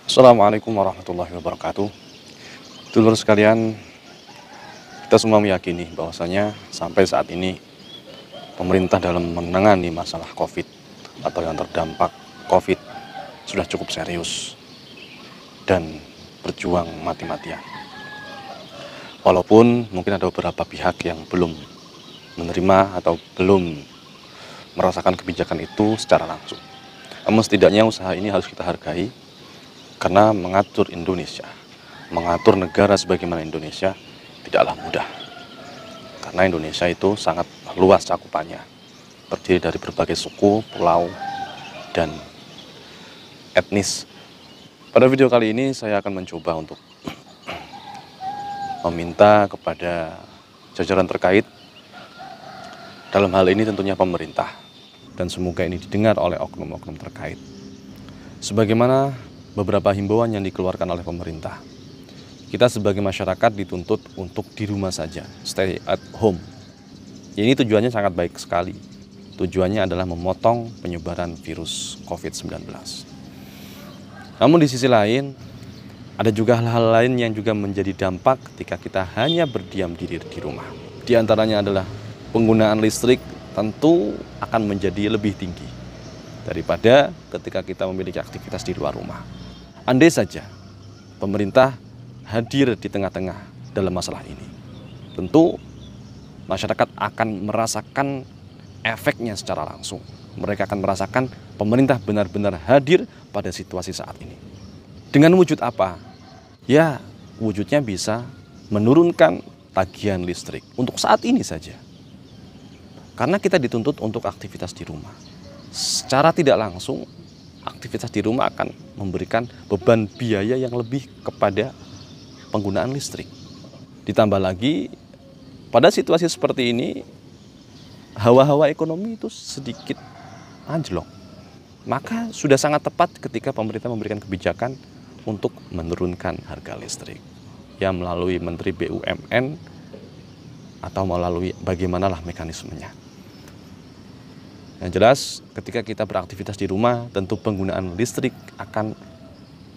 Assalamualaikum warahmatullahi wabarakatuh. Dulur sekalian, kita semua meyakini bahwasanya sampai saat ini pemerintah dalam menangani masalah COVID atau yang terdampak COVID sudah cukup serius dan berjuang mati-matian. Walaupun mungkin ada beberapa pihak yang belum menerima atau belum merasakan kebijakan itu secara langsung. Namun setidaknya usaha ini harus kita hargai karena mengatur Indonesia, mengatur negara sebagaimana Indonesia tidaklah mudah. Karena Indonesia itu sangat luas cakupannya, terdiri dari berbagai suku, pulau, dan etnis. Pada video kali ini saya akan mencoba untuk meminta kepada jajaran terkait, dalam hal ini tentunya pemerintah, dan semoga ini didengar oleh oknum-oknum terkait. Sebagaimana beberapa himbauan yang dikeluarkan oleh pemerintah, kita sebagai masyarakat dituntut untuk di rumah saja, stay at home. Ini tujuannya sangat baik sekali. Tujuannya adalah memotong penyebaran virus COVID-19. Namun di sisi lain, ada juga hal-hal lain yang juga menjadi dampak ketika kita hanya berdiam diri di rumah. Di antaranya adalah penggunaan listrik tentu akan menjadi lebih tinggi daripada ketika kita memiliki aktivitas di luar rumah. Andai saja pemerintah hadir di tengah-tengah dalam masalah ini, tentu masyarakat akan merasakan efeknya secara langsung. Mereka akan merasakan pemerintah benar-benar hadir pada situasi saat ini. Dengan wujud apa? Ya, wujudnya bisa menurunkan tagihan listrik untuk saat ini saja. Karena kita dituntut untuk aktivitas di rumah. Secara tidak langsung, aktivitas di rumah akan memberikan beban biaya yang lebih kepada penggunaan listrik. Ditambah lagi, pada situasi seperti ini, hawa-hawa ekonomi itu sedikit anjlok. Maka sudah sangat tepat ketika pemerintah memberikan kebijakan untuk menurunkan harga listrik. Ya melalui Menteri BUMN atau melalui bagaimanalah mekanismenya. Yang jelas ketika kita beraktivitas di rumah, tentu penggunaan listrik akan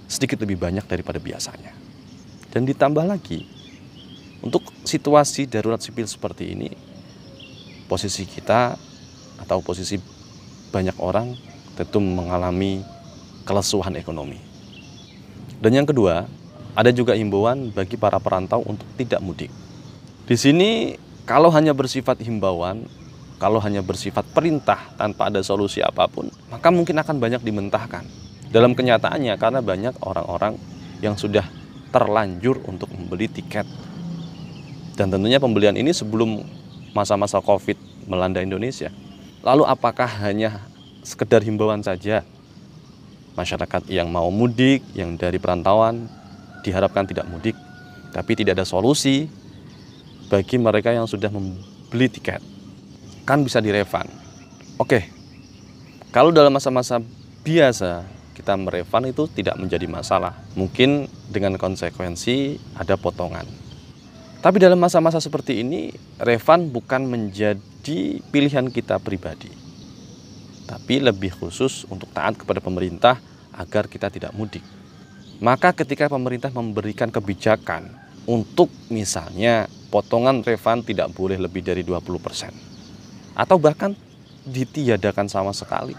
sedikit lebih banyak daripada biasanya. Dan ditambah lagi, untuk situasi darurat sipil seperti ini, posisi kita atau posisi banyak orang tentu mengalami kelesuan ekonomi. Dan yang kedua, ada juga himbauan bagi para perantau untuk tidak mudik. Di sini kalau hanya bersifat himbauan, kalau hanya bersifat perintah tanpa ada solusi apapun, maka mungkin akan banyak dimentahkan. Dalam kenyataannya karena banyak orang-orang yang sudah terlanjur untuk membeli tiket. Dan tentunya pembelian ini sebelum masa-masa COVID melanda Indonesia. Lalu apakah hanya sekedar himbauan saja? Masyarakat yang mau mudik, yang dari perantauan diharapkan tidak mudik, tapi tidak ada solusi bagi mereka yang sudah membeli tiket. Kan bisa direfund. Oke, kalau dalam masa-masa biasa kita merefund itu tidak menjadi masalah. Mungkin dengan konsekuensi ada potongan. Tapi dalam masa-masa seperti ini, refund bukan menjadi pilihan kita pribadi, tapi lebih khusus untuk taat kepada pemerintah agar kita tidak mudik. Maka ketika pemerintah memberikan kebijakan untuk misalnya potongan refund tidak boleh lebih dari 20%, atau bahkan ditiadakan sama sekali,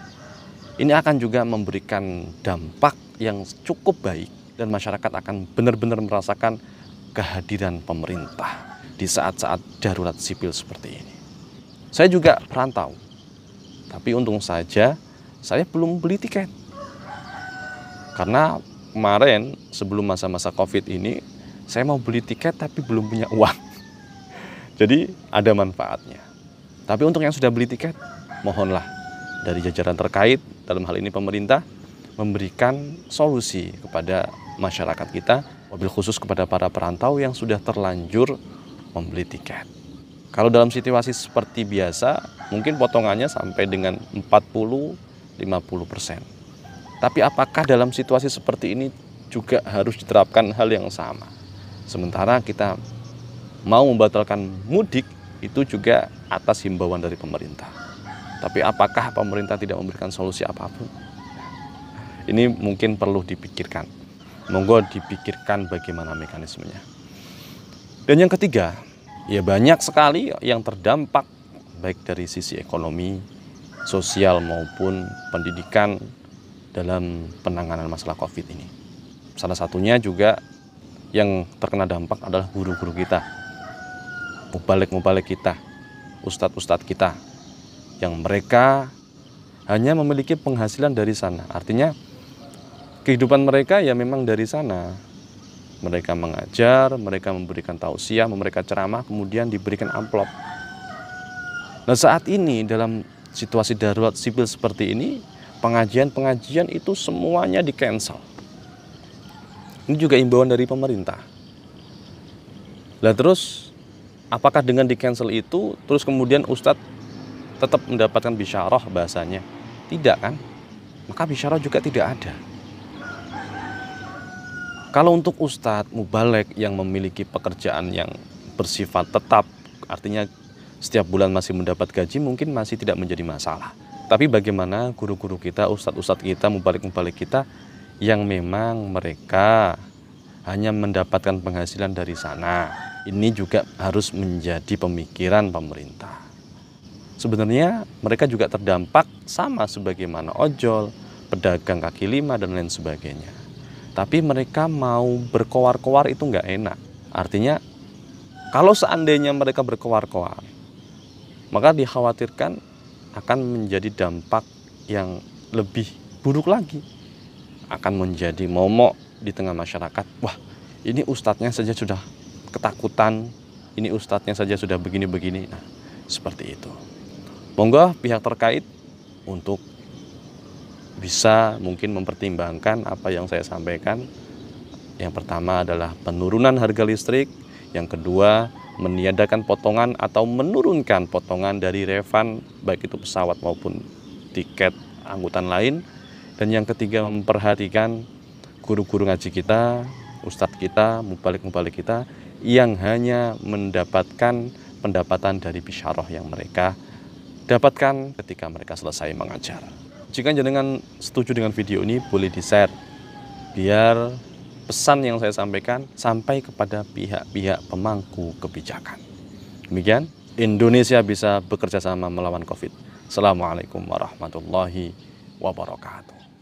ini akan juga memberikan dampak yang cukup baik dan masyarakat akan benar-benar merasakan kehadiran pemerintah di saat-saat darurat sipil seperti ini. Saya juga perantau, tapi untung saja saya belum beli tiket. Karena kemarin sebelum masa-masa COVID ini, saya mau beli tiket tapi belum punya uang. Jadi ada manfaatnya. Tapi untuk yang sudah beli tiket, mohonlah dari jajaran terkait, dalam hal ini pemerintah, memberikan solusi kepada masyarakat kita, wabil khusus kepada para perantau yang sudah terlanjur membeli tiket. Kalau dalam situasi seperti biasa, mungkin potongannya sampai dengan 40-50%. Tapi apakah dalam situasi seperti ini juga harus diterapkan hal yang sama? Sementara kita mau membatalkan mudik, itu juga atas himbauan dari pemerintah. Tapi apakah pemerintah tidak memberikan solusi apapun? Ini mungkin perlu dipikirkan. monggo dipikirkan bagaimana mekanismenya. Dan yang ketiga, ya banyak sekali yang terdampak baik dari sisi ekonomi, sosial maupun pendidikan dalam penanganan masalah COVID ini. Salah satunya juga yang terkena dampak adalah guru-guru kita, mubalik-mubalik kita, ustadz-ustadz kita, yang mereka hanya memiliki penghasilan dari sana. Artinya kehidupan mereka ya memang dari sana. Mereka mengajar, mereka memberikan tausiah, memberikan ceramah, kemudian diberikan amplop. Nah saat ini dalam situasi darurat sipil seperti ini, pengajian-pengajian itu semuanya di-cancel. Ini juga imbauan dari pemerintah. Lah terus, apakah dengan di-cancel itu, terus kemudian Ustadz tetap mendapatkan bisyarah bahasanya? Tidak kan? Maka bisyarah juga tidak ada. Kalau untuk Ustadz mubalek yang memiliki pekerjaan yang bersifat tetap, artinya setiap bulan masih mendapat gaji, mungkin masih tidak menjadi masalah. Tapi bagaimana guru-guru kita, ustadz-ustadz kita, mubalik-mubalik kita yang memang mereka hanya mendapatkan penghasilan dari sana. Ini juga harus menjadi pemikiran pemerintah. Sebenarnya mereka juga terdampak sama sebagaimana ojol, pedagang kaki lima, dan lain sebagainya. Tapi mereka mau berkoar-koar itu nggak enak. Artinya kalau seandainya mereka berkoar-koar, maka dikhawatirkan akan menjadi dampak yang lebih buruk lagi. Akan menjadi momok di tengah masyarakat. Wah, ini ustadznya saja sudah ketakutan, ini ustadznya saja sudah begini-begini. Nah, seperti itu. Monggo pihak terkait untuk bisa mungkin mempertimbangkan apa yang saya sampaikan. Yang pertama adalah penurunan harga listrik, yang kedua meniadakan potongan atau menurunkan potongan dari refund baik itu pesawat maupun tiket angkutan lain, dan yang ketiga memperhatikan guru-guru ngaji kita, ustadz kita, mubalik-mubalik kita yang hanya mendapatkan pendapatan dari bisyarah yang mereka dapatkan ketika mereka selesai mengajar. Jika jenengan setuju dengan video ini, boleh di-share biar pesan yang saya sampaikan sampai kepada pihak-pihak pemangku kebijakan. Demikian, Indonesia bisa bekerja sama melawan COVID. Assalamualaikum warahmatullahi wabarakatuh.